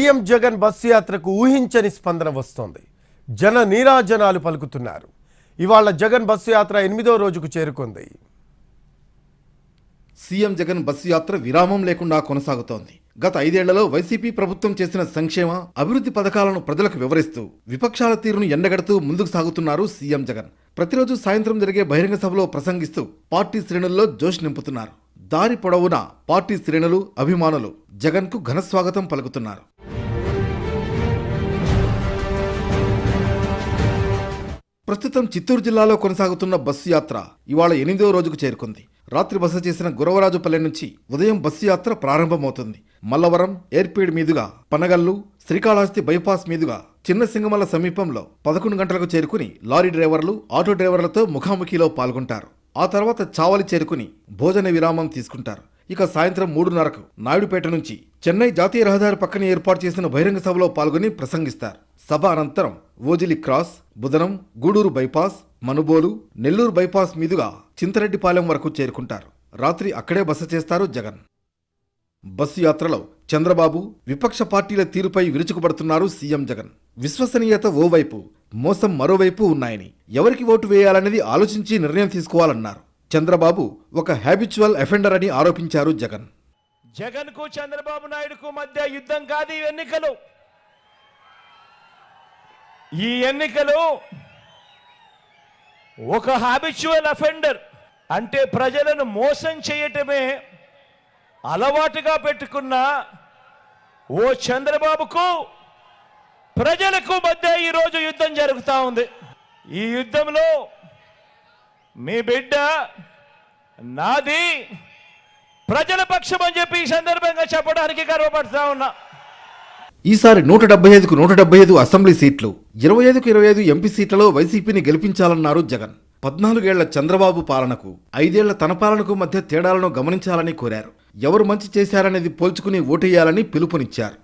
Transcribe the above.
CM Jagan bus యాత్రకు ఊహించని స్పందన వస్తోంది. జన నీరాజనాలు పలుకుతున్నారు. ఇవాళ జగన్ బస్సు యాత్ర 8వ రోజుకు చేరుకుంది. సీఎం జగన్ బస్సు యాత్ర విరామం లేకుండా కొనసాగుతోంది. గత 5 ఏళ్లలో వైసీపీ ప్రభుత్వం చేసిన సంక్షేమ అభివృద్ధి పథకాలను ప్రజలకు వివరిస్తూ విపక్షాల తీరును ఎండగడుతూ ముందుకు సాగుతున్నారు సీఎం జగన్. ప్రతిరోజు సాయంత్రం జరిగే బహిరంగ సభలో ప్రసంగిస్తూ పార్టీ శ్రేణుల్లో జోష్ నింపుతున్నారు. దారి పొడవునా పార్టీ శ్రేణులు, అభిమానులు జగన్కు ఘన స్వాగతం పలుకుతున్నారు. ప్రస్తుతం చిత్తూరు జిల్లాలో కొనసాగుతున్న బస్సు యాత్ర ఇవాళ 8వ రోజుకు చేరుకుంది. రాత్రి బస చేసిన గురవరాజుపల్లె నుంచి ఉదయం బస్సు యాత్ర ప్రారంభమవుతుంది. మల్లవరం, ఏర్పేడ్ మీదుగా పనగల్లు, శ్రీకాళహస్తి బైపాస్ మీదుగా చిన్న సింగమల్ల సమీపంలో 11 గంటలకు చేరుకుని లారీ డ్రైవర్లు, ఆటో డ్రైవర్లతో ముఖాముఖిలో పాల్గొంటారు. ఆ తర్వాత చావలి చేరుకుని భోజన విరామం తీసుకుంటారు. ఇక సాయంత్రం 3:30కు నాయుడుపేట నుంచి చెన్నై జాతీయ రహదారి పక్కన ఏర్పాటు చేసిన బహిరంగ సభలో పాల్గొని ప్రసంగిస్తారు. సభ అనంతరం Ojili cross, Budhanam, Gudur bypass, Manubolu, Nellore bypass మీదుగా చింతరెడ్డిపాలెం వరకు చేరుకుంటారు. రాత్రి అక్కడే బస చేస్తారు జగన్. బస్సు యాత్రలో చంద్రబాబు, విపక్ష పార్టీల తీరుపై విరుచుకుపడుతున్నారు సీఎం జగన్. విశ్వసనీయత ఓవైపు, మోసం మరోవైపు ఉన్నాయని, ఎవరికి ఓటు వేయాలనేది ఆలోచించి నిర్ణయం తీసుకోవాలన్నారు. చంద్రబాబు ఒక హ్యాబిచువల్ అఫెండర్ అని ఆరోపించారు జగన్. జగన్కు చంద్రబాబు నాయుడుకు మధ్య యుద్ధం కాదు ఈ ఎన్నికలు. ఈ ఎన్నికలు ఒక హ్యాబిచువల్ అఫెండర్ అంటే ప్రజలను మోసం చేయటమే అలవాటుగా పెట్టుకున్న ఓ చంద్రబాబుకు ప్రజలకు మధ్య ఈరోజు యుద్ధం జరుగుతూ ఉంది. ఈ యుద్ధంలో మీ బిడ్డ నాది ప్రజల పక్షం అని చెప్పి ఈ సందర్భంగా చెప్పడానికి గర్వపడుతూ ఉన్నా. ఈసారి 175కు 175 అసెంబ్లీ సీట్లు, 25కు 25 ఎంపీ సీట్లలో వైసీపీని గెలిపించాలన్నారు జగన్. 14 ఏళ్ల చంద్రబాబు పాలనకు, 5 ఏళ్ల తన పాలనకు మధ్య తేడాలను గమనించాలని కోరారు. ఎవరు మంచి చేశారనేది పోల్చుకుని ఓటేయాలని పిలుపునిచ్చారు.